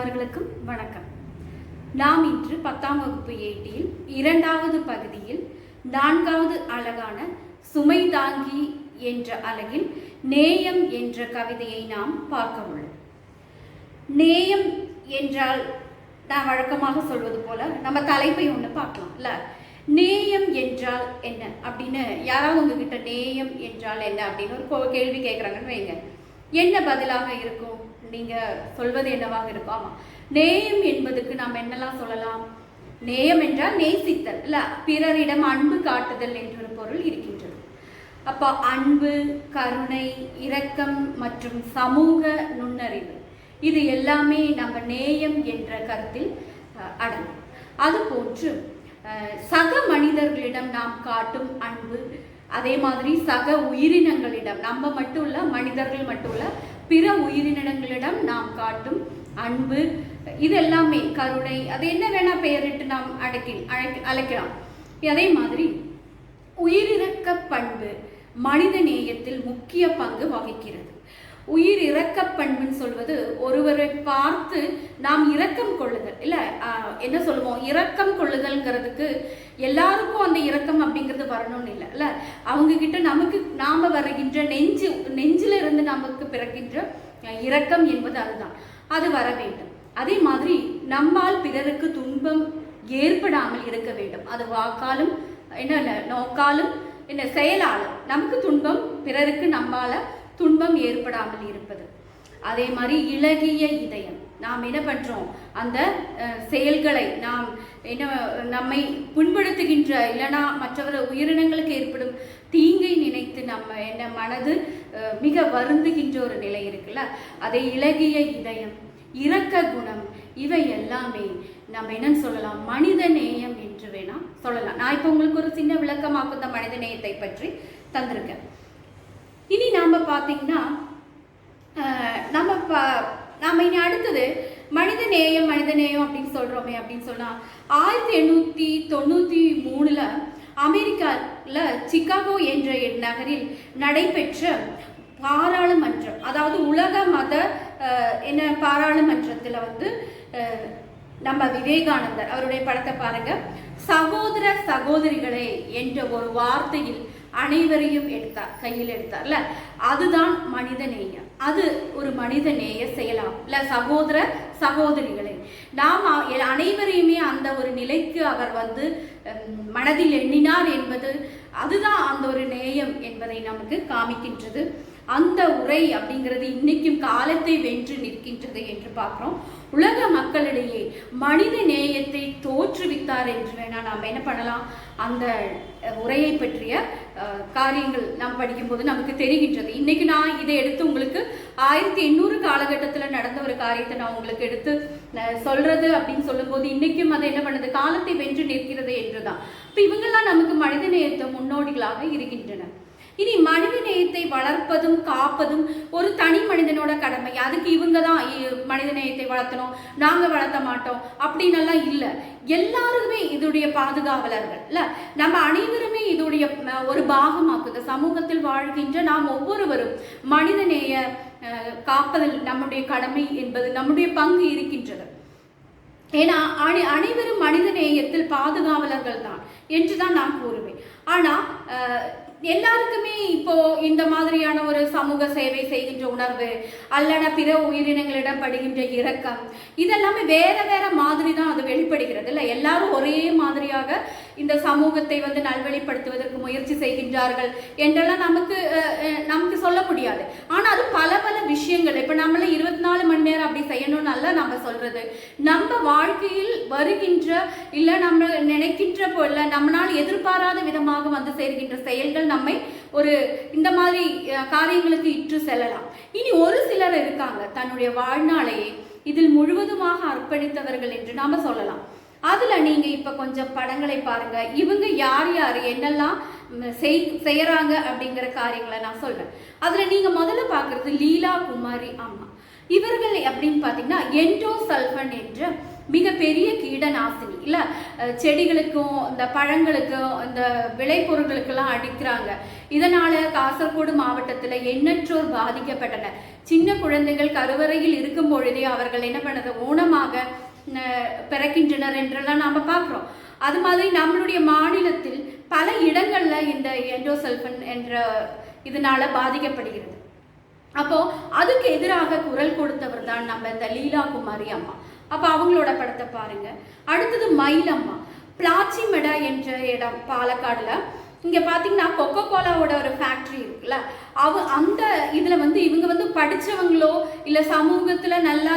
மாணவர்களுக்கும் வணக்கம். நாம் இன்று 10ஆம் வகுப்பு ஏட்டியில் இரண்டாவது பகுதியில் 4வது அலகான சுமை தாங்கி என்ற அலகில் நேயம் என்ற கவிதையை நாம் பார்க்க உள்ளோம். நேயம் என்றால் நான் வழக்கமாக சொல்வது போல நம்ம தலைப்பை ஒன்று பார்க்கலாம் இல்ல. நேயம் என்றால் என்ன அப்படின்னு யாராவது உங்ககிட்ட நேயம் என்றால் என்ன அப்படின்னு ஒரு கேள்வி கேட்குறாங்கன்னு வைங்க, என்ன பதிலாக இருக்கும்? நீங்க சொல்வது என்னவாக இருக்கும்? ஆமா, நேயம் என்பதுக்கு நாம் என்னெல்லாம் சொல்லலாம்? நேயம் என்றால் நேசித்தல் இல்ல, பிறரிடம் அன்பு காட்டுதல் என்ற ஒரு பொருள் இருக்கின்றது. அப்ப அன்பு, கருணை, இரக்கம் மற்றும் சமூக நுண்ணறிவு இது எல்லாமே நம்ம நேயம் என்ற கருத்தில் அடங்கும். அதுபோன்று சக மனிதர்களிடம் நாம் காட்டும் அன்பு, அதே மாதிரி சக உயிரினங்களிடம், நம்ம மட்டும் இல்ல, மனிதர்கள் மட்டும் இல்ல, பிற உயிரினங்களிடம் நாம் காட்டும் அன்பு, இது எல்லாமே கருணை, அது என்ன வேணா பெயரிட்டு நாம் அழைக்கலாம். அதே மாதிரி உயிரிரக்க பண்பு மனித நேயத்தில் முக்கிய பங்கு வகிக்கிறது. உயிர் இரக்க பண்புன்னு சொல்வது ஒருவரை பார்த்து நாம் இரக்கம் கொள்ளுதல் இல்ல. என்ன சொல்லுவோம்? இரக்கம் கொள்ளுதல்ங்கிறதுக்கு எல்லாருக்கும் அந்த இரக்கம் அப்படிங்கிறது வரணும்னு இல்லை இல்ல. அவங்க கிட்ட நமக்கு நாம வருகின்ற நெஞ்சில இருந்து நமக்கு பிறக்கின்ற இரக்கம் என்பது அதுதான், அது வர வேண்டும். அதே மாதிரி நம்மால் பிறருக்கு துன்பம் ஏற்படாமல் இருக்க வேண்டும். அது வாக்காலும் என்ன நோக்காலும் என்ன செயலாலும் நமக்கு துன்பம், பிறருக்கு நம்மால துன்பம் ஏற்படாமல் இருப்பது. அதே மாதிரி இளகிய இதயம், நாம் என்ன பண்றோம்? அந்த செயல்களை நாம் என்ன நம்மை புண்படுத்துகின்ற இல்லைனா மற்றவர் உயிரினங்களுக்கு ஏற்படும் தீங்கை நினைத்து நம்ம என்ன மனது மிக வருந்துகின்ற ஒரு நிலை இருக்குல்ல, அதே இளகிய இதயம், இரக்க குணம், இவை எல்லாமே நம்ம என்னன்னு சொல்லலாம்? மனித நேயம் என்று வேணா சொல்லலாம். நான் இப்போ உங்களுக்கு ஒரு சின்ன விளக்கமாக்கும் இந்த மனித நேயத்தை பற்றி தந்திருக்கேன். இனி நாம பார்த்தீங்கன்னா நாம இனி அடுத்தது மனித நேயம் அப்படின்னு சொல்றோமே அப்படின்னு சொன்னா 1893 அமெரிக்கால சிகாகோ என்ற நகரில் நடைபெற்ற பாராளுமன்றம், அதாவது உலக மத என்ன பாராளுமன்றத்துல நம்ம விவேகானந்தர் அவருடைய படத்தை பாருங்க, சகோதர சகோதரிகளே என்ற ஒரு வார்த்தையில் அனைவரையும் கையில் எடுத்தார்ல, அதுதான் மனித நேயம். அது ஒரு மனித நேய செயலாம் இல்ல. சகோதர சகோதரிகளே, நாம் அனைவரையுமே அந்த ஒரு நிலைக்கு அவர் மனதில் எண்ணினார் என்பது அதுதான் அந்த ஒரு நேயம் என்பதை நமக்கு காமிக்கின்றது. அந்த உரை அப்படிங்கிறது இன்னைக்கும் காலத்தை வென்று நிற்கின்றது என்று பார்க்கிறோம். உலக மக்களிடையே மனித நேயத்தை தோற்றுவித்தார் என்று வேணா நாம் என்ன பண்ணலாம்? அந்த உரையை பற்றிய காரியங்கள் நாம் படிக்கும்போது நமக்கு தெரிகின்றது. இன்னைக்கு நான் இதை எடுத்து உங்களுக்கு 1800 காலகட்டத்தில் நடந்த ஒரு காரியத்தை நான் உங்களுக்கு எடுத்து சொல்றது அப்படின்னு சொல்லும் போது இன்னைக்கும் அதை என்ன பண்ணுது? காலத்தை வென்று நிற்கிறது என்றுதான். இப்ப இவங்கெல்லாம் நமக்கு மனித நேயத்தை முன்னோடிகளாக இருக்கின்றன. இனி மனித நேயத்தை வளர்ப்பதும் காப்பதும் ஒரு தனி மனிதனோட கடமை. அதுக்கு இவங்க தான் மனித நேயத்தை வளர்த்தணும், நாங்க வளர்த்த மாட்டோம் அப்படின்னு எல்லாம் இல்லை. எல்லாருமே இதோடைய பாதுகாவலர்கள் இல்ல. நம்ம அனைவருமே இதோடைய ஒரு பாகமாக்குது. சமூகத்தில் வாழ்கின்ற நாம் ஒவ்வொருவரும் மனித நேய காப்பதில் நம்முடைய கடமை என்பது நம்முடைய பங்கு இருக்கின்றது. ஏன்னா அனைவரும் மனித நேயத்தில் பாதுகாவலர்கள் தான் என்றுதான் நான் கூறுவேன். ஆனா எல்லாருக்குமே இப்போ இந்த மாதிரியான ஒரு சமூக சேவை செய்கின்ற உணர்வு அல்லனா பிற உயிரினங்களிடம் படுகின்ற இரக்கம் இதெல்லாமே வேற வேற மாதிரி தான் அது வெளிப்படுகிறது இல்லை. எல்லாரும் ஒரே மாதிரியாக இந்த சமூகத்தை நல்வழிப்படுத்துவதற்கு முயற்சி செய்கின்றார்கள் என்றெல்லாம் நமக்கு சொல்ல முடியாது. ஆனா அது பல பல விஷயங்கள் இப்ப நம்மள 24 மணி நேரம் அப்படி செய்யணும்னு அல்ல நம்ம சொல்றது. நம்ம வாழ்க்கையில் வருகின்ற இல்ல நம்ம நினைக்கின்ற போல நம்மளால் எதிர்பாராத விதமாக சேர்கின்ற செயல்கள் நம்மை ஒரு இந்த மாதிரி காரியங்களுக்கு இட்டு செல்லலாம். இனி ஒரு சிலர் இருக்காங்க தன்னுடைய வாழ்நாளையே இதில் முழுவதுமாக அர்ப்பணித்தவர்கள் என்று நாம சொல்லலாம். அதுல நீங்க இப்ப கொஞ்சம் படங்களை பாருங்க. இவங்க யார் யார் என்னெல்லாம் செய்யறாங்க அப்படிங்கிற காரியங்களை நான் சொல்றேன். அதுல நீங்க முதல்ல பாக்குறது லீலா குமாரி அம்மா. இவர்கள் அப்படின்னு பாத்தீங்கன்னா என்டோசல்ஃபன் என்ற மிகப்பெரிய கீடநாசினி இல்லை. செடிகளுக்கும் இந்த பழங்களுக்கும் இந்த விளைபொருட்களுக்கெல்லாம் அடிக்கிறாங்க. இதனால காசர்கோடு மாவட்டத்தில் எண்ணற்றோர் பாதிக்கப்பட்டனர். சின்ன குழந்தைகள் கருவறையில் இருக்கும் பொழுதே அவர்கள் என்ன பண்ணது, ஊனமாக பிறக்கின்றனர் என்றெல்லாம் நாம பார்க்குறோம். அது மாதிரி நம்மளுடைய மாநிலத்தில் பல இடங்கள்ல இந்த எண்டோசல்ஃபன் என்ற இதனால பாதிக்கப்படுகிறது. அப்போ அதுக்கு எதிராக குரல் கொடுத்தவர் தான் நம்ம இந்த லீலா குமாரி அம்மா. அப்ப அவங்களோட படத்தை பாருங்க. அடுத்தது மயிலம்மா. பிளாச்சிமெடா என்ற இடம் பாலக்காடுல. இங்க பாத்தீங்கன்னா கொக்கோ கோலாவோட ஒரு ஃபேக்டரி இருக்குல்ல, அந்த இதுல இவங்க படிச்சவங்களோ இல்ல சமூகத்துல நல்லா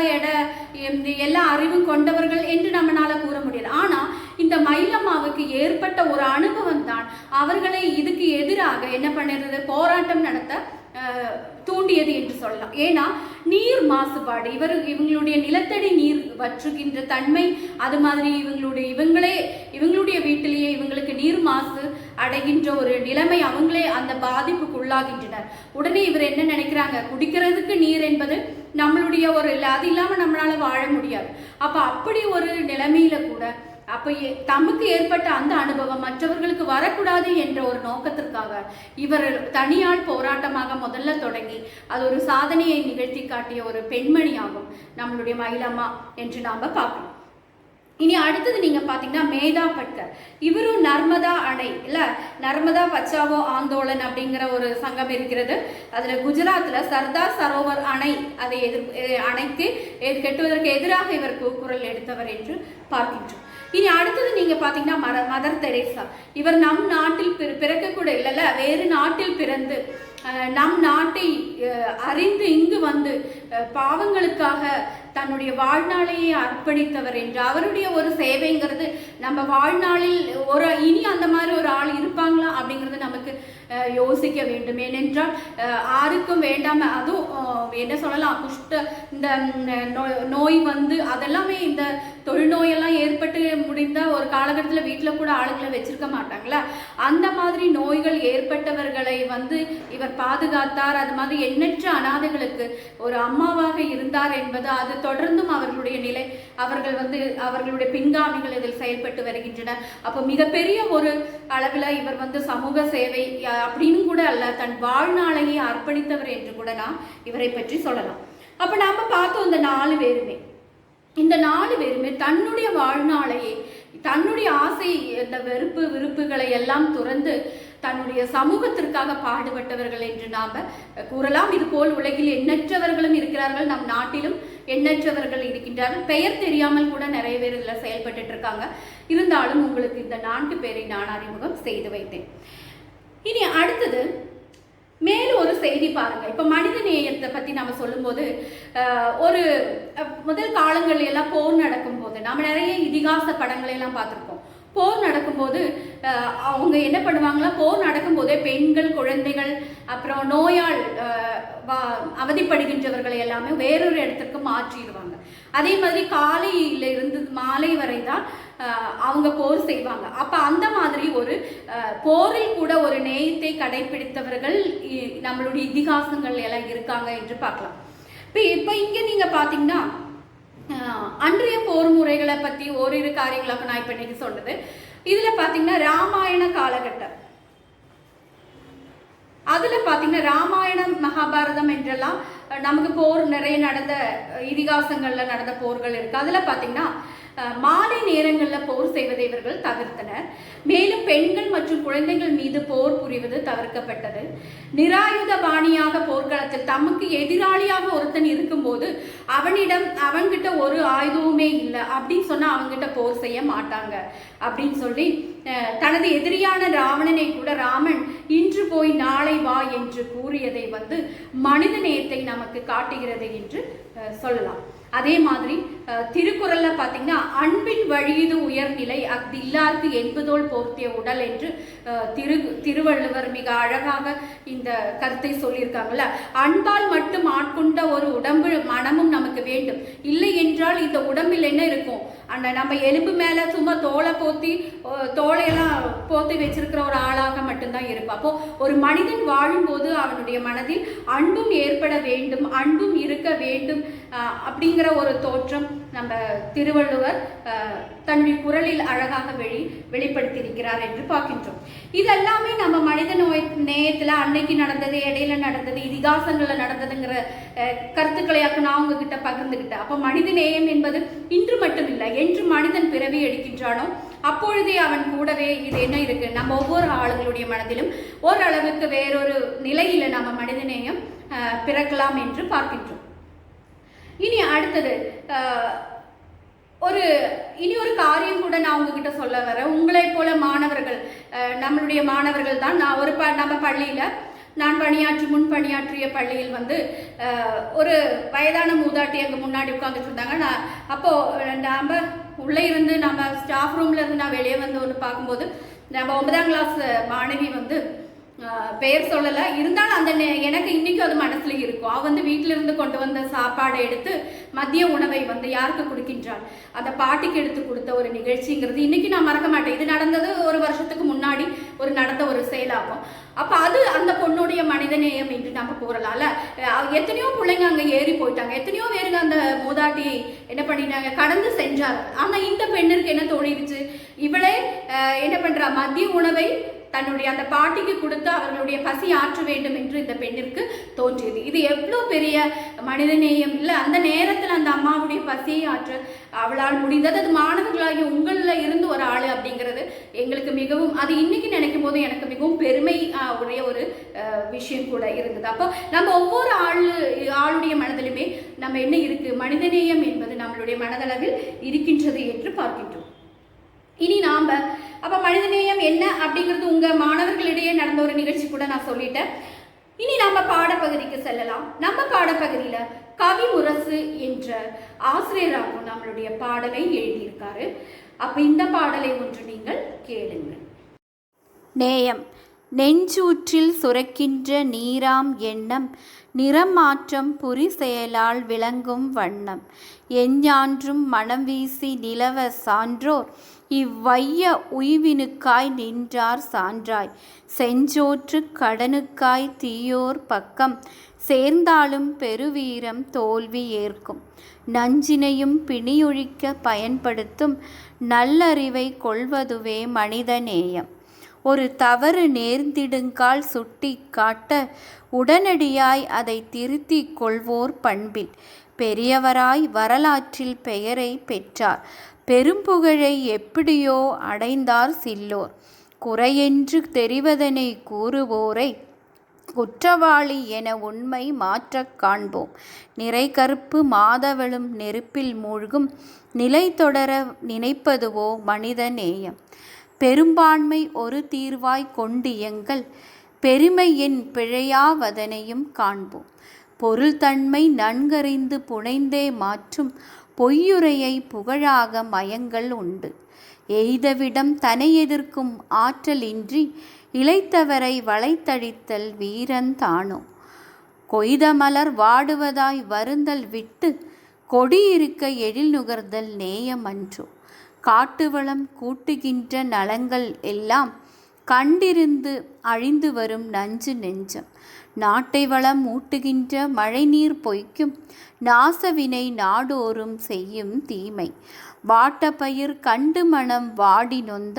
எல்லா அறிவும் கொண்டவர்கள் என்று நம்மளால கூற முடியாது. ஆனா இந்த மயிலம்மாவுக்கு ஏற்பட்ட ஒரு அனுபவம் தான் அவர்களை இதுக்கு எதிராக என்ன பண்ணுறது, போராட்டம் நடத்த தூண்டியது என்று சொல்லலாம். ஏன்னா நீர் மாசுபாடு, இவங்களுடைய நிலத்தடி நீர் வற்றுகின்ற தன்மை, அது மாதிரி இவங்களுடைய வீட்டிலேயே இவங்களுக்கு நீர் மாசு அடைகின்ற ஒரு நிலைமை, அவங்களே அந்த பாதிப்புக்கு உள்ளாகின்றனர். உடனே இவர் என்ன நினைக்கிறாங்க, குடிக்கிறதுக்கு நீர் என்பது நம்மளுடைய ஒரு இல்லை, அது இல்லாம நம்மளால வாழ முடியாது. அப்ப அப்படி ஒரு நிலைமையில கூட அப்ப தமக்கு ஏற்பட்ட அந்த அனுபவம் மற்றவர்களுக்கு வரக்கூடாது என்ற ஒரு நோக்கத்திற்காக இவர் தனியால் போராட்டமாக முதல்ல தொடங்கி அது ஒரு சாதனையை நிகழ்த்தி காட்டிய ஒரு பெண்மணியாகும் நம்மளுடைய மயிலம்மா என்று நாம பார்க்கணும். இனி அடுத்தது நீங்க பாத்தீங்கன்னா மேதா பட்கர். இவரும் நர்மதா அணை இல்ல, நர்மதா பச்சாவோ ஆந்தோலன் அப்படிங்கிற ஒரு சங்கம் இருக்கிறது. அதுல குஜராத்ல சர்தார் சரோவர் அணை அதை அணைக்கு கட்டுவதற்கு எதிராக இவர் குரல் எடுத்தவர் என்று பார்க்கின்றோம். இனி அடுத்தது நீங்க பாத்தீங்கன்னா மதர் தெரேசா. இவர் நம் நாட்டில் பிறக்க கூட இல்லைல்ல, வேறு நாட்டில் பிறந்து நம் நாட்டை அறிந்து இங்கு பாவங்களுக்காக தன்னுடைய வாழ்நாளையே அர்ப்பணித்தவர் என்று அவருடைய ஒரு சேவைங்கிறது நம்ம வாழ்நாளில் இனி அந்த மாதிரி ஒரு ஆள் இருப்பாங்களா அப்படிங்கிறது நமக்கு யோசிக்க வேண்டும். ஏனென்றால் யாருக்கும் வேண்டாம, அதுவும் என்ன சொல்லலாம், இந்த நோய் அதெல்லாமே இந்த தொழுநோயெல்லாம் ஏற்பட்டு முடிந்த ஒரு காலகட்டத்தில் வீட்டில் கூட ஆளுங்களை வச்சிருக்க மாட்டாங்களா, அந்த மாதிரி நோய்கள் ஏற்பட்டவர்களை இவர் பாதுகாத்தார். அது மாதிரி எண்ணற்ற அனாதைகளுக்கு ஒரு அம்மாவாக இருந்தார் என்பது அது தொடர்ந்தும் அவர்களுடைய நிலை, அவர்களுடைய பின்காமிகள் இதில் செயல்பட்டு வருகின்றனர். அப்போ மிகப்பெரிய ஒரு அளவில் இவர் சமூக சேவை அப்படின்னு கூட அல்ல, தன் வாழ்நாளையே அர்ப்பணித்தவர் என்று கூட நாம் இவரை பற்றி சொல்லலாம். அப்ப நாம பார்த்தோம் இந்த 4 பேருமே தன்னுடைய வாழ்நாளையே, தன்னுடைய ஆசை, இந்த விருப்புகளை எல்லாம் துறந்து தன்னுடைய சமூகத்திற்காக பாடுபட்டவர்கள் என்று நாம கூறலாம். இது போல் உலகில் எண்ணற்றவர்களும் இருக்கிறார்கள், நம் நாட்டிலும் எண்ணற்றவர்கள் இருக்கின்றார்கள். பெயர் தெரியாமல் கூட நிறைய பேர் இதில் செயல்பட்டு இருக்காங்க. இருந்தாலும் உங்களுக்கு இந்த 4 பேரை நான் அறிமுகம் செய்து வைத்தேன். இனி அடுத்தது மேலும் ஒரு செய்தி பாருங்க. இப்ப மனித நேயத்தை பத்தி நம்ம சொல்லும் போது ஒரு முதல் காலங்கள் எல்லாம் போர் நடக்கும் போது நம்ம நிறைய இதிகாச படங்களை எல்லாம் பார்த்திருக்கோம். போர் நடக்கும்போது அவங்க என்ன பண்ணுவாங்களா, போர் நடக்கும் போதே பெண்கள், குழந்தைகள், அப்புறம் நோயால் அவதிப்படுகின்றவர்களை எல்லாமே வேறொரு இடத்திற்கு மாற்றிடுவாங்க. அதே மாதிரி காலையில இருந்து மாலை வரை தான் அவங்க போர் செய்வாங்க. அப்ப அந்த மாதிரி ஒரு போரில் கூட ஒரு நேயத்தை கடைபிடித்தவர்கள் நம்மளுடைய இதிகாசங்கள் எல்லாம் இருக்காங்க என்று பார்க்கலாம். இப்ப இங்க நீங்க பாத்தீங்கன்னா அன்றைய போர் முறைகளை பத்தி ஓரிரு காரியங்களாக நான் இப்ப இன்னைக்கு சொன்னது. இதுல பாத்தீங்கன்னா ராமாயண காலகட்டம், அதுல பாத்தீங்கன்னா ராமாயணம், மகாபாரதம் என்றெல்லாம் நமக்கு போர் நிறைய நடந்த இதிகாசங்கள்ல நடந்த போர்கள் இருக்கு. அதுல பாத்தீங்கன்னா மாலை நேரங்களில் போர் செய்வதை இவர்கள் தவிர்த்தனர். மேலும் பெண்கள் மற்றும் குழந்தைகள் மீது போர் புரிவது தவிர்க்கப்பட்டது. நிராயுத பாணியாக போர்க்களத்தில் தமக்கு எதிராளியாக ஒருத்தன் இருக்கும்போது அவன்கிட்ட ஒரு ஆயுதமுமே இல்லை அப்படின்னு சொன்னா அவன்கிட்ட போர் செய்ய மாட்டாங்க அப்படின்னு சொல்லி தனது எதிரியான ராவணனை கூட ராமன் இன்று போய் நாளை வா என்று கூறியதை மனித நேயத்தை நமக்கு காட்டுகிறது என்று சொல்லலாம். அதே மாதிரி திருக்குறள்ல பாத்தீங்கன்னா அன்பின் வழியது உயர்நிலை அஃது இல்லார்க்கு என்பதோல் போர்த்திய உடல் என்று திருவள்ளுவர் மிக அழகாக இந்த கருத்தை சொல்லியிருக்காங்கல்ல. அன்பால் மட்டும் ஆட்கொண்ட ஒரு உடம்பு மனமும் நமக்கு வேண்டும். இல்லை என்றால் இந்த உடம்பில் என்ன இருக்கும், அந்த நம்ம எலும்பு மேல சும்மா தோலையெல்லாம் போத்தி வச்சிருக்கிற ஒரு ஆளாக மட்டும்தான் இருப்போம். அப்போ ஒரு மனிதன் வாழும்போது அவனுடைய மனதில் அன்பும் ஏற்பட வேண்டும், அன்பும் இருக்க வேண்டும் அப்படிங்கிற ஒரு தோற்றம் நம்ம திருவள்ளுவர் தன்னுடைய குரலில் அழகாக வெளிப்படுத்தியிருக்கிறார் என்று பார்க்கின்றோம். இதெல்லாமே நம்ம மனித நேயத்தில் அன்னைக்கு நடந்தது, இடையில நடந்தது, இதிகாசங்களில் நடந்ததுங்கிற கருத்துக்களையாக்க நான் உங்ககிட்ட பகிர்ந்துக்கிட்டேன். அப்போ மனித நேயம் என்பது இன்று மட்டும் இல்லை, என்று மனிதன் பிறவி எடுக்கின்றானோ அப்பொழுதே அவன் கூடவே இது என்ன இருக்கு, நம்ம ஒவ்வொரு ஆளுங்களுடைய மனதிலும் ஓரளவுக்கு வேறொரு நிலையில நம்ம மனிதநேயம் பிறக்கலாம் என்று பார்க்கின்றோம். இனி அடுத்தது இனி ஒரு காரியம் கூட நான் உங்ககிட்ட சொல்ல வரேன். உங்களை போல மாணவர்கள், நம்மளுடைய மாணவர்கள் தான். நான் நம்ம பள்ளியில நான் முன் பணியாற்றிய பள்ளியில் ஒரு வயதான மூதாட்டி அங்கே முன்னாடி உட்காந்துட்டு இருந்தாங்க. அப்போ நாம் உள்ளே இருந்து நம்ம ஸ்டாஃப் ரூம்ல இருந்து நான் வெளியே ஒன்று பார்க்கும்போது நம்ம 9ஆம் கிளாஸ் மாணவி பெயர் சொல்லலை, இருந்தாலும் அந்த எனக்கு இன்னைக்கும் அது மனசுல இருக்கும். அவ வீட்டில இருந்து கொண்டு வந்த சாப்பாடை எடுத்து மதிய உணவை யாருக்கு கொடுக்கின்றாள், அந்த பாட்டிக்கு எடுத்து கொடுத்த ஒரு நிகழ்ச்சிங்கிறது இன்னைக்கு நான் மறக்க மாட்டேன். இது நடந்தது ஒரு வருஷத்துக்கு முன்னாடி நடந்த ஒரு செயலாகும். அப்ப அது அந்த பொண்ணுடைய மனிதநேயம் என்று நம்ம கூறலாம்ல. எத்தனையோ பிள்ளைங்க அங்க ஏறி போயிட்டாங்க, எத்தனையோ பேருக்கு அந்த மூதாட்டி என்ன பண்ணிட்டாங்க, கடந்து சென்றார். ஆனா இந்த பெண்ணிற்கு என்ன தோணிடுச்சு, இவளே என்ன பண்றா, மதிய உணவை தன்னுடைய அந்த பாட்டிக்கு கொடுத்து அவர்களுடைய பசி ஆற்ற வேண்டும் என்று இந்த பெண்ணிற்கு தோன்றியது. இது எவ்வளோ பெரிய மனிதநேயம் இல்லை. அந்த நேரத்தில் அந்த அம்மாவுடைய பசியை ஆற்ற அவளால் முடிந்தது. அது மாணவர்களாகிய உங்களில் இருந்து ஒரு ஆள் அப்படிங்கிறது எங்களுக்கு மிகவும், அது இன்னைக்கு நினைக்கும் போது எனக்கு மிகவும் பெருமை உடைய ஒரு விஷயம் கூட இருந்தது. அப்போ நம்ம ஒவ்வொரு ஆளுடைய மனதிலுமே நம்ம என்ன இருக்கு, மனிதநேயம் என்பது நம்மளுடைய மனதளவில் இருக்கின்றது என்று பார்க்கின்றோம். இனி நாம அப்ப மனிதநேயம் என்ன அப்படிங்கிறது உங்க மாணவர்களிடையே நடந்த ஒரு நிகழ்ச்சி கூட நான் சொல்லிட்டேன். இனி நம்ம பாடப்பகுதிக்கு செல்லலாம். நம்ம பாடப்பகுதியில கவிமுரசு என்ற ஆசிரியராகவும் நம்மளுடைய பாடலை எழுதியிருக்காரு. அப்ப இந்த பாடலை ஒன்று நீங்கள் கேளுங்கள். நேயம். நெஞ்சூற்றில் சுரக்கின்ற நீராம் எண்ணம் நிறம் மாற்றம் புரி செயலால் விளங்கும் வண்ணம் எஞ்ஞான்றும் மனம் வீசி நிலவ சான்றோர் இவ்வைய உய்வினுக்காய் நின்றார் சான்றாய் செஞ்சோற்று கடனுக்காய் தீயோர் பக்கம் சேர்ந்தாலும் பெருவீரம் தோல்வி ஏற்கும் நஞ்சினையும் பிணியொழிக்க பயன்படுத்தும் நல்லறிவை கொள்வதுவே மனித நேயம். ஒரு தவறு நேர்ந்திடுங்கால் சுட்டி காட்ட உடனடியாய் அதை திருத்திக் கொள்வோர் பண்பில் பெரியவராய் வரலாற்றில் பெயரை பெற்றார் பெரும்புகழை எப்படியோ அடைந்தார் சில்லோர் குறையென்று தெரிவதனை கூறுவோரை குற்றவாளி என உண்மை மாற்றக் காண்போம். நிறை கருப்பு மாதவளும் நெருப்பில் மூழ்கும் நிலை தொடர நினைப்பதுவோ மனித நேயம். பெரும்பான்மை ஒரு தீர்வாய் கொண்டியங்கள் பெருமையின் பிழையாவதனையும் காண்போம். பொருள் தன்மை நன்கறிந்து புனைந்தே மாற்றும் பொய்யுரையை புகழாக மயங்கள் உண்டு. எய்தவிடம் தனை எதிர்க்கும் ஆற்றல் இன்றி இளைத்தவரை வளைத்தழித்தல் வீரன் தானோ. கொய்த மலர் வாடுவதாய் வருந்தல் விட்டு கொடியிருக்க எழில் நுகர்தல் நேயமன்றோ. காட்டுவளம் கூட்டுகின்ற நலங்கள் எல்லாம் கண்டிருந்து அழிந்து வரும் நஞ்சு நெஞ்சம். நாட்டை வளம் ஊட்டுகின்ற மழைநீர் பொய்க்கும் நாசவினை நாடோறும் செய்யும் தீமை. வாட்ட பயிர் கண்டு மனம் வாடி நொந்த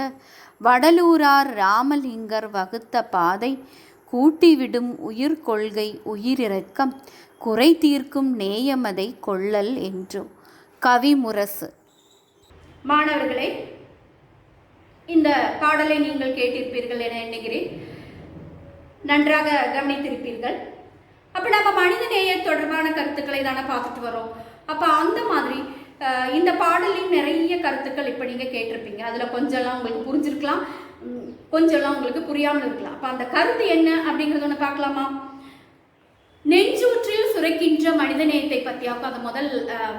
வடலூரார் ராமலிங்கர் வகுத்த பாதை கூட்டிவிடும் உயிர் கொள்கை உயிரிரக்கம் குறை தீர்க்கும் நேயமதை கொள்ளல் என்றோ. கவிமுரசு. மாணவர்களே, இந்த பாடலை நீங்கள் கேட்டிருப்பீர்கள் என எண்ணுகிறேன். நன்றாக கவனித்திருப்பீர்கள். அப்போ நம்ம மனித நேய தொடர்பான கருத்துக்களை தானே பார்த்துட்டு வரோம். அப்போ அந்த மாதிரி இந்த பாடலின் நிறைய கருத்துக்கள் இப்போ நீங்கள் கேட்டிருப்பீங்க. அதில் கொஞ்சம்லாம் உங்களுக்கு புரிஞ்சிருக்கலாம், கொஞ்சம்லாம் உங்களுக்கு புரியாமல் இருக்கலாம். அப்போ அந்த கருத்து என்ன அப்படிங்கிறது ஒன்று பார்க்கலாமா? நெஞ்சூற்றில் சுரக்கின்ற மனித நேயத்தை பற்றியாக்கும் அந்த முதல்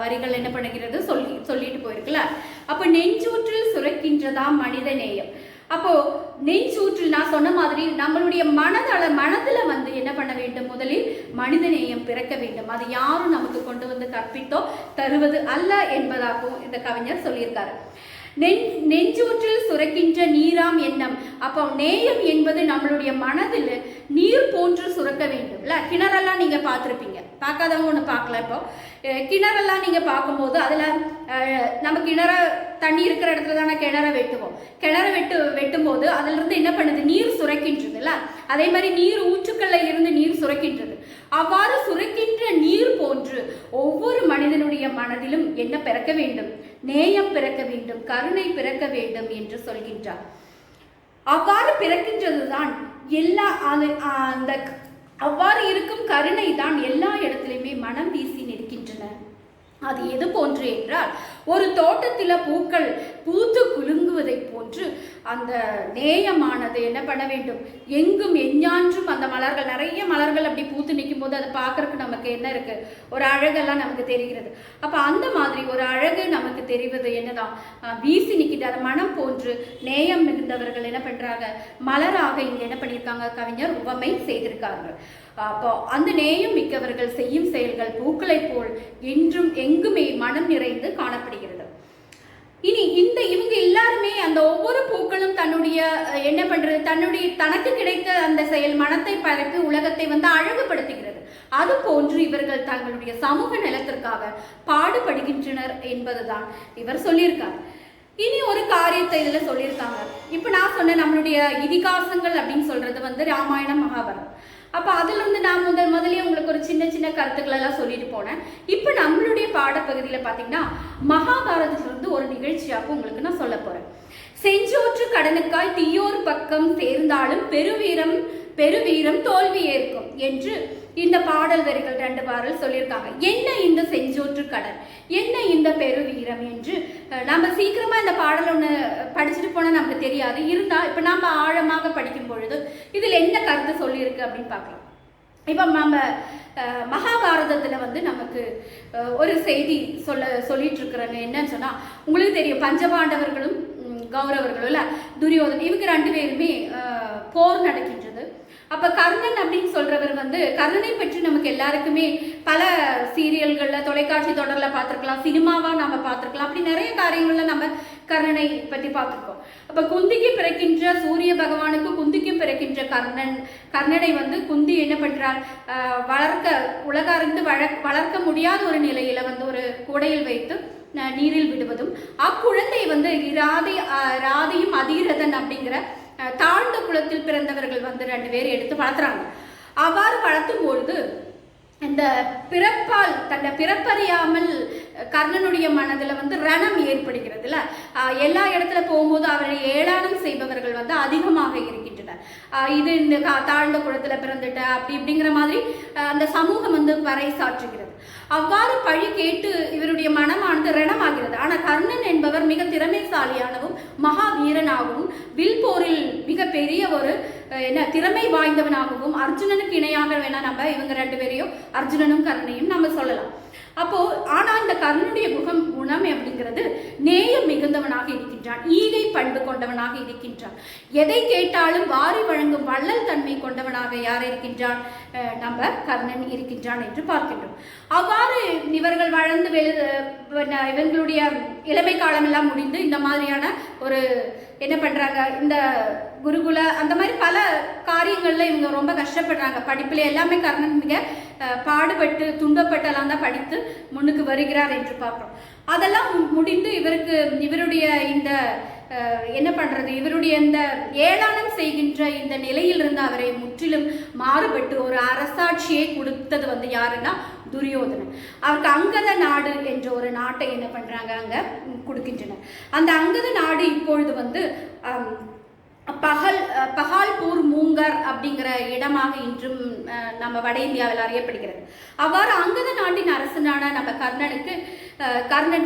வரிகள் என்ன பண்ணுகிறது சொல்லிட்டு போயிருக்குல்ல. அப்போ நெஞ்சூற்றில் சுரக்கின்றதா மனித நேயம். அப்போ நெஞ்சூற்றில் நான் சொன்ன மாதிரி நம்மளுடைய மனதுல என்ன பண்ண வேண்டும், முதலில் மனித நேயம் பிறக்க வேண்டும். அது யாரும் நமக்கு கொண்டு வந்து கற்பித்தோ தருவது அல்ல என்பதாகவும் இந்த கவிஞர் சொல்லியிருக்காரு. நெஞ்சூற்றில் சுரக்கின்ற நீராம் எண்ணம். அப்போ நேயம் என்பது நம்மளுடைய மனதில் நீர் போன்று சுரக்க வேண்டும் இல்ல. கிணறெல்லாம் நீங்க பார்த்துருப்பீங்க, பார்க்காதவங்க ஒன்று பார்க்கல. இப்போ கிணறெல்லாம் நீங்க பார்க்கும்போது அதுல நம்ம தண்ணி இருக்கிற இடத்துல தானே கிணற வெட்டுவோம். கிணற வெட்டும் போது அதுல இருந்து என்ன பண்ணுது, நீர் சுரக்கின்றது இல்ல. அதே மாதிரி நீர் ஊற்றுக்கள்ல இருந்து நீர் சுரக்கின்றது. அவ்வாறு சுரக்கின்ற நீர் போன்று ஒவ்வொரு மனிதனுடைய மனதிலும் என்ன பிறக்க வேண்டும், நேயம் பிறக்க வேண்டும், கருணை பிறக்க வேண்டும் என்று சொல்கின்றார். அவ்வாறு பிறக்கின்றதுதான் எல்லா அந்த அவ்வாறு இருக்கும் கருணை தான் எல்லா இடத்திலுமே மனம் வீசி நிற்கின்றன. அது எது போன்று என்றால், ஒரு தோட்டத்தில் பூக்கள் பூத்து குலுங்குவதை போன்று அந்த நேயமானது என்ன பண்ண வேண்டும், எங்கும் எஞ்ஞான்றும் அந்த மலர்கள், நிறைய மலர்கள் அப்படி பூத்து நிற்கும் போது அதை பார்க்கறதுக்கு நமக்கு என்ன இருக்கு, ஒரு அழகெல்லாம் நமக்கு தெரிகிறது. அப்ப அந்த மாதிரி ஒரு அழகு நமக்கு தெரிவது என்னதான், வீசி நிற்கின்ற அந்த மனம் போன்று நேயம் மிகுந்தவர்கள் என்ன பண்றாங்க, மலராக இங்க என்ன பண்ணியிருக்காங்க, கவிஞர் உவமை செய்திருக்கார்கள். அப்போ அந்த நேயம் மிக்கவர்கள் செய்யும் செயல்கள் பூக்களை போல் என்றும் எங்குமே மனம் நிறைந்து காணப்படுகிறது. இனி இவங்க எல்லாருமே அந்த ஒவ்வொரு பூக்களும் தன்னுடைய என்ன பண்றது, தனக்கு கிடைத்த அந்த செயல் மனத்தை பரப்பி உலகத்தை அழகுபடுத்துகிறது. அது போன்று இவர்கள் தங்களுடைய சமூக நலத்திற்காக பாடுபடுகின்றனர் என்பதுதான் இவர் சொல்லியிருக்கார். இனி ஒரு காரியத்தை இதுல சொல்லியிருக்காங்க. இப்ப நான் சொன்ன நம்மளுடைய இதிகாசங்கள் அப்படின்னு சொல்றது ராமாயணம், மகாபாரதம். அப்ப அதுல இருந்து நான் முதலே உங்களுக்கு ஒரு சின்ன சின்ன கருத்துக்கள் எல்லாம் சொல்லிட்டு போனேன். இப்ப நம்மளுடைய பாடப்பகுதியில பாத்தீங்கன்னா மகாபாரதத்திலிருந்து ஒரு நிகழ்ச்சியாக உங்களுக்கு நான் சொல்ல போறேன். செஞ்சோற்று கடனுக்காய் தீயோர் பக்கம் சேர்ந்தாலும் பெருவீரம் தோல்வி ஏற்கும் என்று இந்த பாடல் வரிகள் 2 பாடல் சொல்லியிருக்காங்க. என்ன இந்த செஞ்சோற்று கடன், என்ன இந்த பெருவீரம் என்று நம்ம சீக்கிரமா இந்த பாடல் ஒன்று படிச்சுட்டு போனா நமக்கு தெரியாது. இருந்தா இப்ப நம்ம ஆழமாக படிக்கும் பொழுது இதுல என்ன கருத்து சொல்லியிருக்கு அப்படின்னு பார்க்கலாம். இப்ப நம்ம மகாபாரதத்துல நமக்கு ஒரு செய்தி சொல்லிட்டு இருக்கிறாங்க. என்னன்னு சொன்னா, உங்களுக்கு தெரியும் பஞ்சபாண்டவர்களும் கௌரவர்களும் இல்ல, துரியோதன், இவங்க 2 பேருமே போர் நடக்கின்றது. அப்ப கர்ணன் அப்படின்னு சொல்றவர் கர்ணனை பற்றி நமக்கு எல்லாருக்குமே பல சீரியல்கள்ல, தொலைக்காட்சி தொடர்ல பார்த்திருக்கலாம், சினிமாவா நம்ம பார்த்திருக்கலாம். அப்படி நிறைய காரியங்கள்ல நம்ம கர்ணனை பற்றி பார்த்திருக்கோம். அப்ப குந்திக்கு பிறக்கின்ற சூரிய பகவானுக்கு குந்திக்கு பிறக்கின்ற கர்ணனை குந்தி என்ன பண்றார், உலக அறிந்து வளர்க்க முடியாத ஒரு நிலையில ஒரு கூடையில் வைத்து நீரில் விடுவதும், அக்குழந்தை ராதையும் அதிரதன் அப்படிங்கிற தாழ்ந்த குலத்தில் பிறந்தவர்கள் 2 பேர் எடுத்து வளர்த்துறாங்க. அவ்வாறு வளர்த்தும் பொழுது இந்த பிறப்பால் தன்னை பிறப்பறியாமல் கர்ணனுடைய மனதில் ரணம் ஏற்படுகிறது இல்ல. எல்லா இடத்துல போகும்போது அவரை ஏளனம் செய்பவர்கள் அதிகமாக இருக்கின்றனர். இது இந்த தாழ்ந்த குலத்துல பிறந்துட்ட அப்படி இப்படிங்கிற மாதிரி அந்த சமூகம் பறைசாற்றுகிறது. அவ்வாறு பழி கேட்டு இவருடைய மனமானது ரணமாகிறது. ஆனா கர்ணன் என்பவர் மிக திறமைசாலியானவும் மகாவீரனாகவும் வில் போரில் மிக பெரிய ஒரு திறமை வாய்ந்தவனாகவும் அர்ஜுனனுக்கு இணையாக வேணா நம்ம இவங்க 2 பேரையும், அர்ஜுனனும் கர்ணனையும் நம்ம சொல்லலாம். அப்போ ஆனா இந்த கர்ணனுடைய குணம் அப்படிங்கிறது நேயம் மிகுந்தவனாக இருக்கின்றான், ஈகை பண்பு கொண்டவனாக இருக்கின்றான். எதை கேட்டாலும் வாரி வழங்கும் வள்ளல் தன்மை கொண்டவனாக யார் இருக்கின்றான், நம்ம கர்ணன் இருக்கின்றான் என்று பார்க்கின்றோம். அவ்வாறு இவர்கள் வளர்ந்து இவங்களுடைய இளமை காலம் எல்லாம் முடிந்து இந்த மாதிரியான ஒரு என்ன பண்றாங்க, இந்த குருகுல அந்த மாதிரி பல காரியங்கள்ல இவங்க ரொம்ப கஷ்டப்படுறாங்க. படிப்புல எல்லாமே கர்ணன் மிக பாடுபட்டு துன்பப்பட்டெல்லாம் தான் படித்து முன்னுக்கு வருகிறார் என்று பார்க்கிறோம். அதெல்லாம் முடிந்து இவருடைய இந்த என்ன பண்றது, இவருடைய இந்த ஏளனம் செய்கின்ற இந்த நிலையிலிருந்து அவரை முற்றிலும் மாறுபட்டு ஒரு அரசாட்சியை கொடுத்தது யாருன்னா துரியோதனன். அவருக்கு அங்கத நாடு என்ற ஒரு நாட்டை என்ன பண்றாங்க, அங்க கொடுக்கின்றனர். அந்த அங்கத நாடு இப்பொழுது பகால்பூர் மூங்கர் அப்படிங்கிற இடமாக இன்றும் நம்ம வட இந்தியாவில் அறியப்படுகிறது. அவ்வாறு அங்கத நாட்டின் அரசனான நம்ம கர்ணன்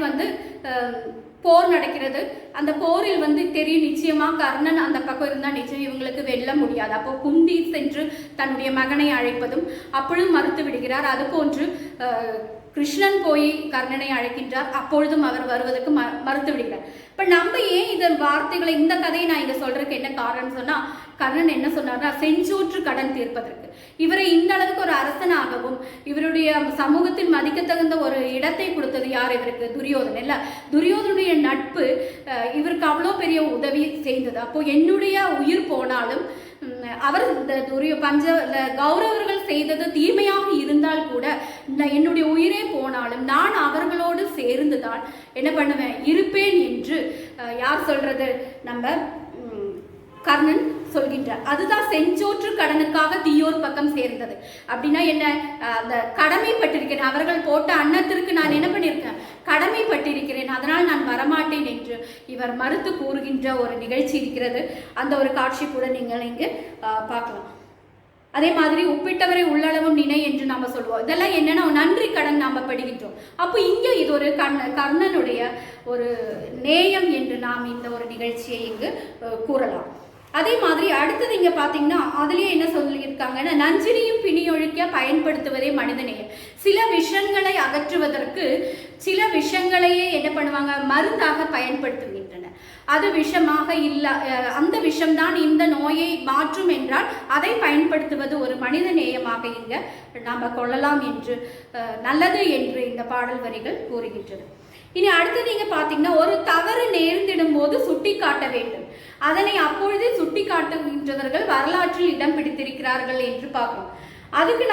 போர் நடக்கிறது. அந்த போரில் தெரியும் நிச்சயமா கர்ணன் அந்த பக்கம் இருந்தா நிச்சயம் இவங்களுக்கு வெல்ல முடியாது. அப்போ குந்தி சென்று தன்னுடைய மகனை அழைப்பதும் அப்பொழுதும் மறுத்து விடுகிறார். அது போன்று கிருஷ்ணன் போய் கர்ணனை அழைக்கின்றார். அப்பொழுதும் அவர் வருவதற்கு மறுத்து விடுகிறார். இப்ப நம்ம ஏன் இந்த வார்த்தைகளை, இந்த கதையை நான் இங்க சொல்றதுக்கு என்ன காரணம் சொன்னா, கர்ணன் என்ன சொன்னார்னா, செஞ்சோற்று கடன் தீர்ப்பதற்கு இவரை இந்த அளவுக்கு ஒரு அரசனாகவும் இவருடைய சமூகத்தில் மதிக்கத்தகுந்த ஒரு இடத்தை கொடுத்தது யார் இவருக்கு? துரியோதனன். இல்ல, துரியோதனுடைய நட்பு இவருக்கு அவ்வளோ பெரிய உதவி செய்தது. அப்போ என்னுடைய உயிர் போனாலும் அவர் கௌரவர்கள் செய்தது தீமையாக இருந்தால் கூட என்னுடைய உயிரே போனாலும் நான் அவர்களோடு சேர்ந்துதான் என்ன பண்ணுவேன், இருப்பேன் என்று யார் சொல்றது? நம்ம கர்ணன் சொல்கின்றார். அதுதான் செஞ்சோற்று கடனுக்காக தீயோர் பக்கம் சேர்ந்தது. அப்படின்னா என்ன? அந்த கடமைப்பட்டிருக்கிறேன், அவர்கள் போட்ட அன்னத்திற்கு நான் என்ன பண்ணியிருக்கேன், கடமைப்பட்டிருக்கிறேன், அதனால் நான் வரமாட்டேன் என்று இவர் மறுத்து கூறுகின்ற ஒரு நிகழ்ச்சி இருக்கிறது. அந்த ஒரு காட்சி கூட நீங்கள் இங்கு பார்க்கலாம். அதே மாதிரி உப்பிட்டவரை உள்ளளவும் நினை என்று நாம சொல்லுவோம். இதெல்லாம் என்னன்னா நன்றி கடன் நாம படுகின்றோம். அப்போ இங்க இது ஒரு கர்ணனுடைய ஒரு நேயம் என்று நாம் இந்த ஒரு நிகழ்ச்சியை இங்கு கூறலாம். அதே மாதிரி அடுத்தது இங்க பாத்தீங்கன்னா அதுலயே என்ன சொல்லியிருக்காங்கன்னா, நஞ்சினியும் பிணியொழிக்க பயன்படுத்துவதே மனிதநேயம். சில விஷங்களை அகற்றுவதற்கு சில விஷங்களையே என்ன பண்ணுவாங்க, மருந்தாக பயன்படுத்துகின்றன. அது விஷமாக இல்ல, அந்த விஷம்தான் இந்த நோயை மாற்றும் என்றால் அதை பயன்படுத்துவது ஒரு மனித நேயமாக இங்க நாம கொள்ளலாம் என்று நல்லது என்று இந்த பாடல் வரிகள் கூறுகின்றது. இனி அடுத்தது நீங்க பாத்தீங்கன்னா, ஒரு தவறு நேர்ந்திடும் போது சுட்டி காட்ட வேண்டும். அதனை அப்பொழுதே சுட்டி காட்டுகின்றவர்கள் வரலாற்றில் இடம் பிடித்திருக்கிறார்கள் என்று பார்க்கிறோம். அதுக்கு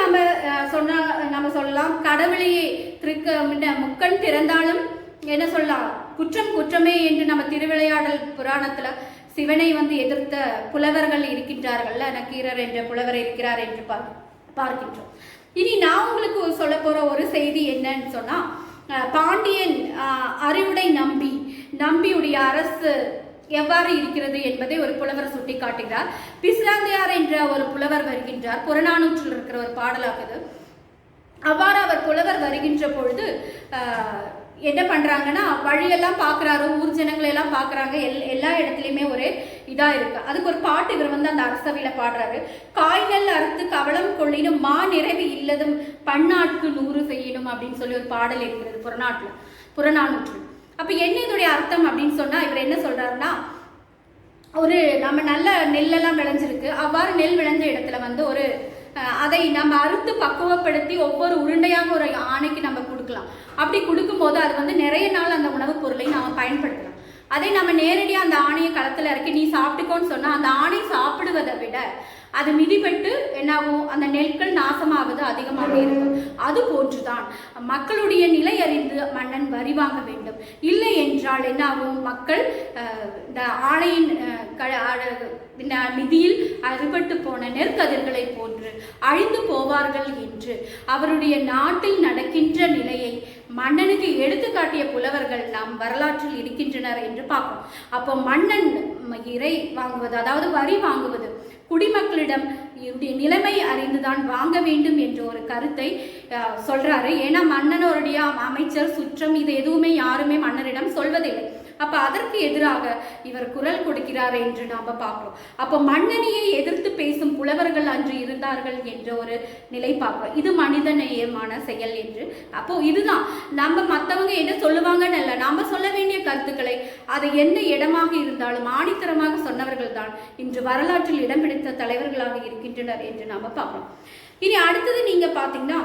நம்ம சொல்லலாம், கடவுளையே முக்கண் திறந்தாலும் என்ன சொல்லலாம், குற்றம் குற்றமே என்று நம்ம திருவிளையாடல் புராணத்துல சிவனை எதிர்த்த புலவர்கள் இருக்கின்றார்கள். நக்கீரர் என்ற புலவர் இருக்கிறார் என்று பார்க்கின்றோம். இனி நான் உங்களுக்கு சொல்ல போற ஒரு செய்தி என்னன்னு சொன்னா, பாண்டியன் அறிவுடை நம்பியுடைய அரசு எவ்வாறு இருக்கிறது என்பதை ஒரு புலவர் சுட்டி காட்டுகிறார். பிசிராந்தையார் என்ற ஒரு புலவர் வருகின்றார். புறநானூற்றில் இருக்கிற ஒரு பாடலாகுது. அவ்வாறு அவர் புலவர் வருகின்ற பொழுது என்ன பண்றாங்கன்னா, வழியெல்லாம் பார்க்குறாரு, ஊர் ஜனங்களை எல்லாம் பார்க்குறாங்க. எல்லா இடத்துலையுமே ஒரு இதா இருக்கு. அதுக்கு ஒரு பாட்டு இவர் அந்த அரசவையில பாடுறாரு. காய்கள் அறுத்து கவளம் கொள்ளினும் மா நிறைவு இல்லதும் பன்னாட்கு 100 செய்யணும் அப்படின்னு சொல்லி ஒரு பாடல் இருக்கிறது புறநானூற்று. அப்ப என்ன இதோடைய அர்த்தம் அப்படின்னு சொன்னா, இவர் என்ன சொல்றாருன்னா, ஒரு நம்ம நல்ல நெல்லெல்லாம் விளைஞ்சிருக்கு. அவ்வாறு நெல் விளைஞ்ச இடத்துல ஒரு அதை நம்ம அறுத்து பக்குவப்படுத்தி ஒவ்வொரு உருண்டையாக ஒரு ஆணைக்கு நம்ம கொடுக்கலாம். அப்படி கொடுக்கும்போது அது நிறைய நாள் அந்த உணவுப் பொருளை நாம் பயன்படுத்தலாம். அதை நம்ம நேரடியாக அந்த ஆணையை களத்தில் இறக்கி நீ சாப்பிட்டுக்கோன்னு சொன்னால் அந்த ஆணை சாப்பிடுவதை விட அது மிதிப்பட்டு என்னாகும், அந்த நெற்கள் நாசமாவது அதிகமாக இருக்கும். அது போன்றுதான் மக்களுடைய நிலை அறிந்து மன்னன் வரி வாங்க வேண்டும். இல்லை என்றால் என்னாகும், மக்கள் இந்த ஆணையின் நிதியில் அறுபட்டு போன நெற்கதிர்களை போன்று அழிந்து போவார்கள் என்று அவருடைய நாட்டில் நடக்கின்ற நிலையை மன்னனுக்கு எடுத்துக்காட்டிய புலவர்கள் நாம் வரலாற்றில் இருக்கின்றனர் என்று பார்ப்போம். அப்போ மன்னன் இறை வாங்குவது, அதாவது வரி வாங்குவது, குடிமக்களிடம் நிலைமை அறிந்துதான் வாங்க வேண்டும் என்ற ஒரு கருத்தை சொல்றாரு. ஏன்னா மன்னனுடைய அமைச்சர், சுற்றம் இது எதுவுமே யாருமே மன்னரிடம் சொல்வதில்லை. அப்ப அதற்கு எதிராக இவர் குரல் கொடுக்கிறார் என்று நாம பார்க்கிறோம். அப்போ மன்னனையை எதிர்த்து பேசும் புலவர்கள் அன்று இருந்தார்கள் என்ற ஒரு நிலை பார்க்கிறோம். இது மனித நேயமான செயல் என்று. அப்போ இதுதான் நம்ம மற்றவங்க என்ன சொல்லுவாங்கன்னு இல்லை, நாம சொல்ல வேண்டிய கருத்துக்களை அதை எந்த இடமாக இருந்தாலும் ஆணித்தரமாக சொன்னவர்கள் தான் இன்று வரலாற்றில் இடம் பிடித்த தலைவர்களாக இருக்கின்றனர் என்று நாம பார்க்கிறோம். இனி அடுத்தது நீங்க பாத்தீங்கன்னா,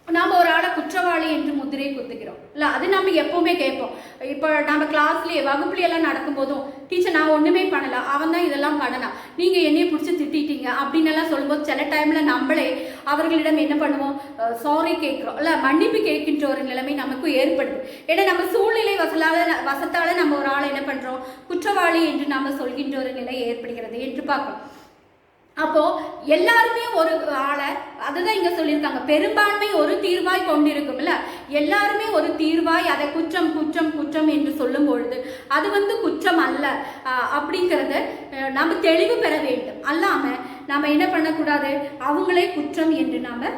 நாம் ஒரு ஆளை குற்றவாளி என்று முத்திரையை குத்துக்கிறோம் இல்லை, அது நம்ம எப்போவுமே கேட்போம். இப்போ நம்ம கிளாஸ்லேயே வகுப்புலையெல்லாம் நடக்கும்போதும், டீச்சர் நான் ஒன்றுமே பண்ணலை, அவன் தான் இதெல்லாம் பண்ணலாம், நீங்கள் என்னையை பிடிச்சி திட்டிட்டீங்க அப்படின்னு எல்லாம் சொல்லும்போது சில டைமில் நம்மளே அவர்களிடம் என்ன பண்ணுவோம், சாரி கேட்குறோம் இல்லை, மன்னிப்பு கேட்கின்ற ஒரு நிலைமை நமக்கு ஏற்படுது. ஏன்னா நம்ம சூழ்நிலை வசத்தால் நம்ம ஒரு ஆளை என்ன பண்ணுறோம், குற்றவாளி என்று நாம் சொல்கின்ற ஒரு நிலை ஏற்படுகிறது என்று பார்க்கணும். அப்போ எல்லாருமே ஒரு ஆளை, அதுதான் இங்க சொல்லியிருக்காங்க, பெரும்பான்மை ஒரு தீர்வாய் கொண்டிருக்கும் இல்ல, எல்லாருமே ஒரு தீர்வாய் அதை குற்றம் குற்றம் குற்றம் என்று சொல்லும் பொழுது அது குற்றம் அல்ல அப்படிங்கிறத நம்ம தெளிவு பெற வேண்டும். அல்லாம நாம என்ன பண்ணக்கூடாது, அவங்களே குற்றம் என்று நாம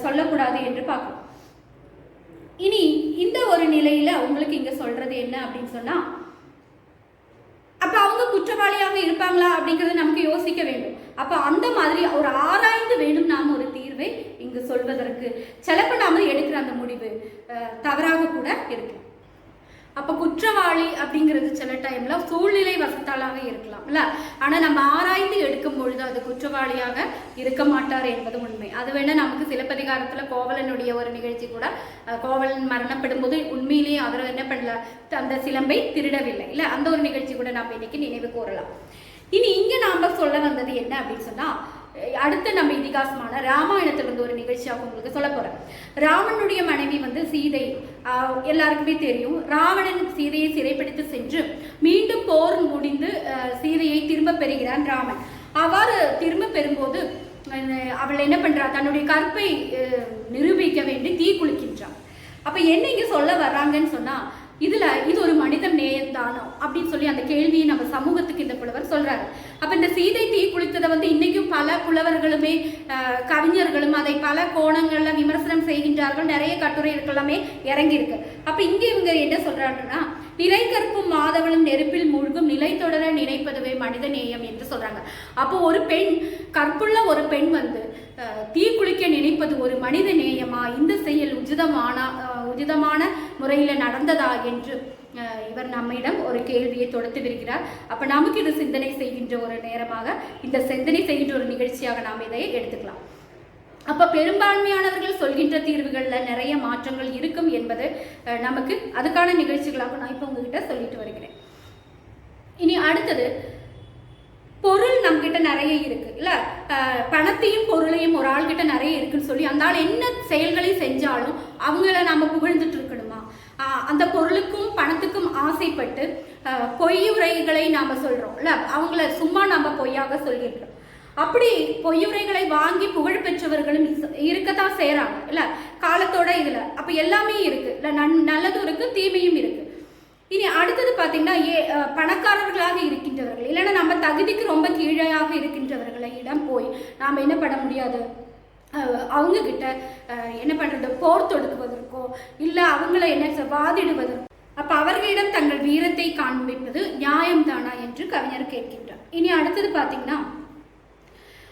சொல்லக்கூடாது என்று பார்க்கணும். இனி இந்த ஒரு நிலையில உங்களுக்கு இங்க சொல்றது என்ன அப்படின்னு சொன்னா, அப்ப அவங்க குற்றவாளியாக இருப்பாங்களா அப்படிங்கறது நமக்கு யோசிக்க வேண்டும். அப்ப அந்த மாதிரி ஒரு ஆராய்ந்து வேண்டும் நாம் ஒரு தீர்வை இங்கு சொல்வதற்கு. சிலப்ப நாம எடுக்கிற அந்த முடிவு தவறாக கூட இருக்கு. அப்போ குற்றவாளி அப்படிங்கிறது சில டைம்ல சூழ்நிலை வசத்தாலாக இருக்கலாம் இல்ல, ஆனா நம்ம ஆராய்ந்து எடுக்கும் பொழுது அது குற்றவாளியாக இருக்க மாட்டார் என்பது உண்மை. அது வேணா நமக்கு சிலப்பதிகாரத்துல கோவலனுடைய ஒரு நிகழ்ச்சி கூட, கோவலன் மரணப்படும் போது உண்மையிலேயே அவர் என்ன பண்ணல, அந்த சிலம்பை திருடவில்லை இல்ல, அந்த ஒரு நிகழ்ச்சி கூட நாம் இன்னைக்கு நினைவு கூறலாம். இனி இங்க நாம சொல்ல வந்தது என்ன அப்படின்னு சொன்னா, அடுத்த நம்ம இதிகாசமான ராமாயணத்திலிருந்து ஒரு நிகழ்ச்சியாக உங்களுக்கு சொல்ல போறேன். ராவணனுடைய மனைவி வந்து சீதை, எல்லாருக்குமே தெரியும். ராவணன் சீதையை சிறைப்பிடித்து சென்று மீண்டும் போர் முடிந்து சீதையை திரும்ப பெறுகிறான் ராமன். அவ்வாறு திரும்ப பெறும்போது அவள் என்ன பண்றா, தன்னுடைய கற்பை நிரூபிக்க வேண்டி தீ குளிக்கின்றான். அப்ப என்ன இங்க சொல்ல வர்றாங்கன்னு சொன்னா, இது ஒரு மனித நேயம் தானோ அப்படின்னு சொல்லி அந்த கேள்வியை நம்ம சமூகத்துக்கு இந்த புலவர் சொல்றாரு. அப்ப இந்த சீதை தீ குளித்ததை வந்து இன்னைக்கும் பல புலவர்களுமே கவிஞர்களும் அதை பல கோணங்கள்ல விமர்சனம் செய்கின்றார்கள். நிறைய கட்டுரைகளுமே இறங்கி இருக்கு. அப்ப இங்க இவங்க என்ன சொல்றாங்கன்னா, நிலை கற்பும் மாதவளும் நெருப்பில் மூழ்கும் நிலை தொடர நினைப்பதுவே மனித நேயம் என்று சொல்றாங்க. அப்போ ஒரு பெண், கற்புள்ள ஒரு பெண் வந்து தீ குளிக்க நினைப்பது ஒரு மனித நேயமா, இந்த செயல் உச்சிதமான முறையில நடந்ததா என்று இவர் நம்மிடம் ஒரு கேள்வியை தொடுத்து வருகிறார். அப்ப நமக்கு இது சிந்தனை செய்கின்ற ஒரு நேரமாக, இந்த சிந்தனை செய்கின்ற ஒரு நிகழ்ச்சியாக நாம் இதை எடுத்துக்கலாம். அப்ப பெரும்பான்மையானவர்கள் சொல்கின்ற தீர்வுகள்ல நிறைய மாற்றங்கள் இருக்கும் என்பது நமக்கு அதுக்கான நிகழ்ச்சிகளாக நான் இப்ப உங்ககிட்ட சொல்லிட்டு வருகிறேன். இனி அடுத்தது, பொருள் நம்ம கிட்ட நிறைய இருக்கு இல்ல, பணத்தையும் பொருளையும் ஒரு ஆள் கிட்ட நிறைய இருக்குன்னு சொல்லி அந்த ஆள் என்ன செயல்களை செஞ்சாலும் அவங்கள நாம புகழ்ந்துட்டு இருக்கணுமா? அந்த பொருளுக்கும் பணத்துக்கும் ஆசைப்பட்டு பொய்யுரைகளை நாம சொல்றோம் இல்ல, அவங்கள சும்மா நாம பொய்யாக சொல்லிடுறோம். அப்படி பொய்யுரைகளை வாங்கி புகழ் பெற்றவர்களும் இருக்கத்தான் செய்யறாங்க இல்ல, காலத்தோட இதுல. அப்ப எல்லாமே இருக்கு இல்ல, நல்லதும் இருக்கு, தீமையும் இருக்கு. இனி அடுத்தது பாத்தீங்கன்னா, பணக்காரர்களாக இருக்கின்றவர்கள் இல்லைன்னா நம்ம தகுதிக்கு ரொம்ப கீழாக இருக்கின்றவர்களை இடம் போய் நாம என்ன பண்ண முடியாது, அவங்க கிட்ட என்ன பண்றது, போர் தொடுக்குவதற்கோ இல்ல அவங்கள என்ன வாதிடுவதற்கோ, அப்ப அவர்களிடம் தங்கள் வீரத்தை காண்பிப்பது நியாயம்தானா என்று கவிஞர் கேட்கின்றார். இனி அடுத்தது பாத்தீங்கன்னா,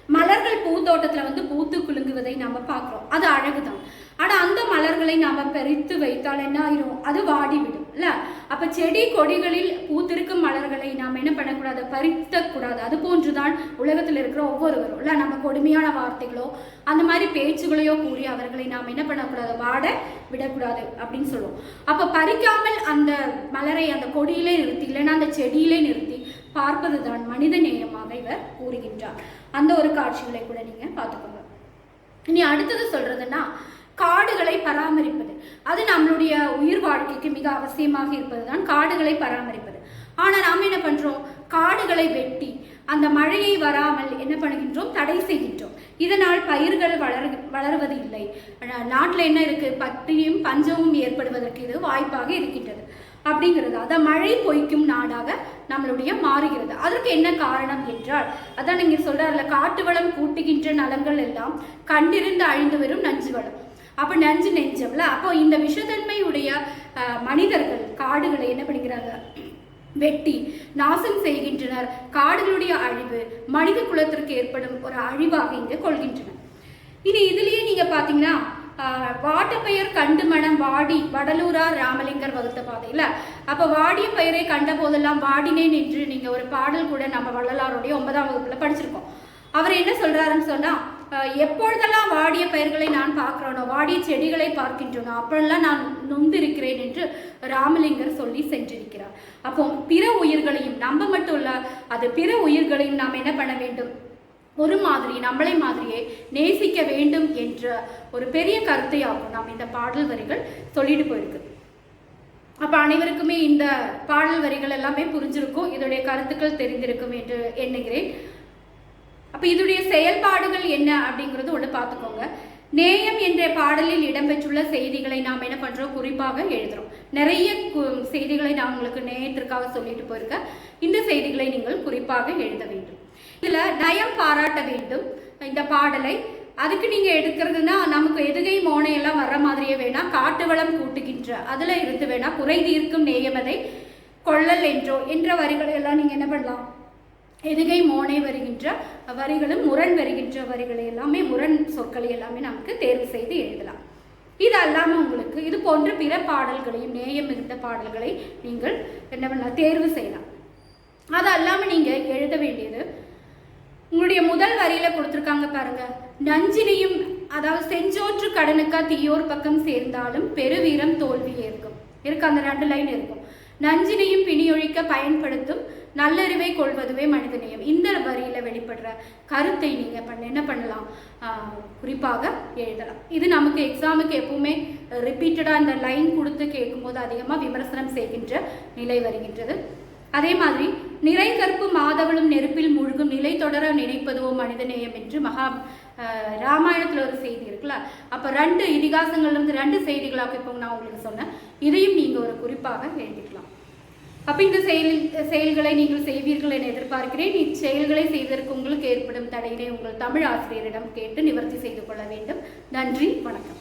மலர்கள் பூந்தோட்டத்துல வந்து பூத்து குலுங்குவதை நாம பார்க்கிறோம், அது அழகுதான். ஆனா அந்த மலர்களை நாம பறித்து வைத்தால் என்ன ஆயிரும், அது வாடிவிடும் இல்ல. அப்ப செடி கொடிகளில் பூத்திருக்கும் மலர்களை நாம் என்ன பண்ணக்கூடாது, பறித்த கூடாது. அது போன்றுதான் உலகத்தில் இருக்கிற ஒவ்வொருவரும் இல்ல, நம்ம கொடுமையான வார்த்தைகளோ அந்த மாதிரி பேச்சுகளையோ கூறி அவர்களை நாம் என்ன பண்ணக்கூடாது, வாட விடக்கூடாது அப்படின்னு சொல்லுவோம். அப்ப பறிக்காமல் அந்த மலரை அந்த கொடியிலே நிறுத்தி இல்லைன்னா அந்த செடியிலே நிறுத்தி பார்ப்பதுதான் மனித நேயமாக இவர் கூறுகின்றார். அந்த ஒரு காட்சிகளை கூட நீங்க பார்த்துக்கோங்க. இனி அடுத்தது சொல்றதுன்னா, காடுகளை பராமரிப்பது அது நம்மளுடைய உயிர் வாழ்க்கைக்கு மிக அவசியமாக இருப்பதுதான் காடுகளை பராமரிப்பது. ஆனா நாம என்ன பண்றோம், காடுகளை வெட்டி அந்த மழையை வராமல் என்ன பண்ணுகின்றோம், தடை செய்கின்றோம். இதனால் பயிர்கள் வளருவது இல்லை. நாட்டில் என்ன இருக்கு, பட்டினியும் பஞ்சமும் ஏற்படுவதற்கு இது வாய்ப்பாக இருக்கின்றது அப்படிங்கிறது. அதை மழை பொய்க்கும் நாடாக நம்மளுடைய மாறுகிறது. அதற்கு என்ன காரணம் என்றால், அதான் நீங்க சொல்றாருல, காட்டு வளம் கூட்டுகின்ற நலங்கள் எல்லாம் கண்டிருந்து அழிந்து வரும் நஞ்சு வளம். அப்ப நஞ்சு நெஞ்சம்ல. அப்போ இந்த விஷத்தன்மையுடைய மனிதர்கள் காடுகளை என்ன பண்ணிக்கிறாங்க, வெட்டி நாசம் செய்கின்றனர். காடுகளுடைய அழிவு மனித குலத்திற்கு ஏற்படும் ஒரு அழிவாக இங்கு கொள்கின்றனர். இனி இதுலயே நீங்க பாத்தீங்கன்னா, வாட்டப்பெயர் கண்டு மனம் வாடி வடலூரார் ராமலிங்கர் வகுத்த பாதையில, அப்ப வாடிய பெயரை கண்ட போதெல்லாம் வாடினேன் என்று நீங்க ஒரு பாடல் கூட நம்ம வள்ளலாருடைய 9ஆம் வகுப்புல படிச்சிருக்கோம். அவர் என்ன சொல்றாருன்னு சொன்னா, எப்பொழுதெல்லாம் வாடிய பயிர்களை நான் பார்க்கிறேனோ, வாடிய செடிகளை பார்க்கின்றனோ, அப்பெல்லாம் நான் நொந்திருக்கிறேன் என்று ராமலிங்கர் சொல்லி சென்றிருக்கிறார். அப்போ பிற உயிர்களையும், நம்ம மட்டும் இல்ல, அது பிற உயிர்களையும் நாம் என்ன பண்ண வேண்டும், ஒரு மாதிரி நம்மளை மாதிரியே நேசிக்க வேண்டும் என்ற ஒரு பெரிய கருத்தையாகும் நாம் இந்த பாடல் வரிகள் சொல்லிட்டு போயிருக்கு. அப்ப அனைவருக்குமே இந்த பாடல் வரிகள் எல்லாமே புரிஞ்சிருக்கும், இதோடைய கருத்துக்கள் தெரிந்திருக்கும் என்று எண்ணுகிறேன். அப்ப இதுடைய செயல்பாடுகள் என்ன அப்படிங்கிறது ஒன்று பார்த்துக்கோங்க. நேயம் என்ற பாடலில் இடம்பெற்றுள்ள செய்திகளை நாம் என்ன பண்றோம், குறிப்பாக எழுதுறோம். நிறைய செய்திகளை நான் உங்களுக்கு நேயத்திற்காக சொல்லிட்டு போயிருக்கேன். இந்த செய்திகளை நீங்கள் குறிப்பாக எழுத வேண்டும். இதுல நயம் பாராட்ட வேண்டும் இந்த பாடலை. அதுக்கு நீங்க எடுக்கிறதுனா, நமக்கு எதுகை மோனை எல்லாம் வர்ற மாதிரியே வேணா, காட்டு வளம் கூட்டுகின்ற அதுல இருந்து வேணா, குறை தீர்க்கும் நேயமதை கொள்ளல் என்றோ என்ற வரிகளை எல்லாம் நீங்க என்ன பண்ணலாம், எதுகை மோனை வருகின்ற வரிகளும் முரண் வருகின்ற வரிகளை எல்லாமே, முரண் சொற்களை எல்லாமே நமக்கு தேர்வு செய்து எழுதலாம். இது அல்லாமல் உங்களுக்கு இது போன்ற பிற பாடல்களையும் நேயம் இருந்த பாடல்களை நீங்கள் என்ன பண்ணலாம், தேர்வு செய்யலாம். அது அல்லாமல் நீங்கள் எழுத வேண்டியது உங்களுடைய முதல் வரியில கொடுத்துருக்காங்க பாருங்க, நஞ்சினையும் அதாவது செஞ்சோற்று கடனுக்கா தீயோர் பக்கம் சேர்ந்தாலும் பெருவீரம் தோல்வி ஏற்கும் இருக்கு. அந்த 2 லைன் இருக்கும். நஞ்சினையும் பிணியொழிக்க பயன்படுத்தும் நல்லறிவை கொள்வதுவே மனிதநேயம். இந்த வரியில வெளிப்படுற கருத்தை நீங்க என்ன பண்ணலாம், குறிப்பாக எழுதலாம். இது நமக்கு எக்ஸாமுக்கு எப்பவுமே ரிப்பீட்டடா இந்த லைன் கொடுத்து கேட்கும்போது அதிகமாக விமர்சனம் செய்கின்ற நிலை வருகின்றது. அதே மாதிரி நிறை கற்பு மாதவளும் நெருப்பில் மூழ்கும் நிலை தொடர நினைப்பதுவோ மனிதநேயம் என்று ராமாயணத்தில் ஒரு செய்தி இருக்குல்ல. அப்போ 2 இதிகாசங்கள்லேருந்து 2 செய்திகளாக இப்போ நான் உங்களுக்கு சொன்னேன். இதையும் நீங்கள் ஒரு குறிப்பாக எழுதிக்கலாம். அப்போ இந்த செயல்களை நீங்கள் செய்வீர்கள் என எதிர்பார்க்கிறேன். இச்செயல்களை செய்வதற்கு உங்களுக்கு ஏற்படும் தடையினை உங்கள் தமிழ் ஆசிரியரிடம் கேட்டு நிவர்த்தி செய்து கொள்ள வேண்டும். நன்றி, வணக்கம்.